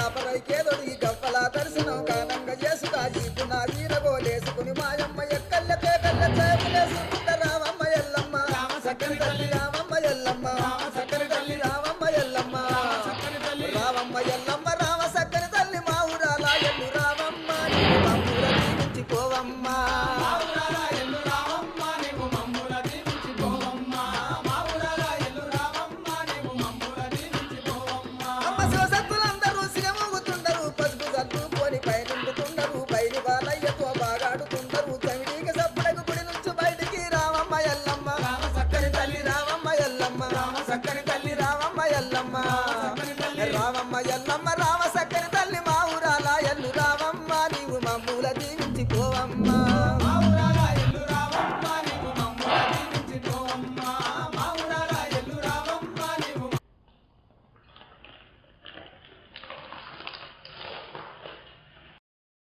పాపరైకేదొడి గవ్వల దర్శనం కానంగా చేసుగా ఈపు నా వీరగోలేసుకుని మాయమ్మ ఎక్కల్లకే కళ్ళ చేపులేసుకుంట రామమ్మ ఎల్లమ్మ సక్కని తల్లి రామమ్మ ఎల్లమ్మ సక్కని తల్లి రామమ్మ ఎల్లమ్మ రామమ్మ ఎల్లమ్మ రామ సక్కని తల్లి మా ఊరాల ఎల్లు రామమ్మ నీవు మమ్ముల దీవించి పోవమ్మా అమ్మ శివసత్తులందరూ సిగమూగుతుండరు పసుపు సర్దుకొని పైనుండుతుండరు పైని బాలయ్యతో బాగాడుతుండరు చవిడికి సప్పుడకు గుడి నుంచి బయటికి రామమ్మ ఎల్లమ్మ సక్కని తల్లి రామమ్మ ఎల్లమ్మ సక్కని తల్లి రామమ్మ ఎల్లమ్మ రామమ్మ ఎల్లమ్మ రామ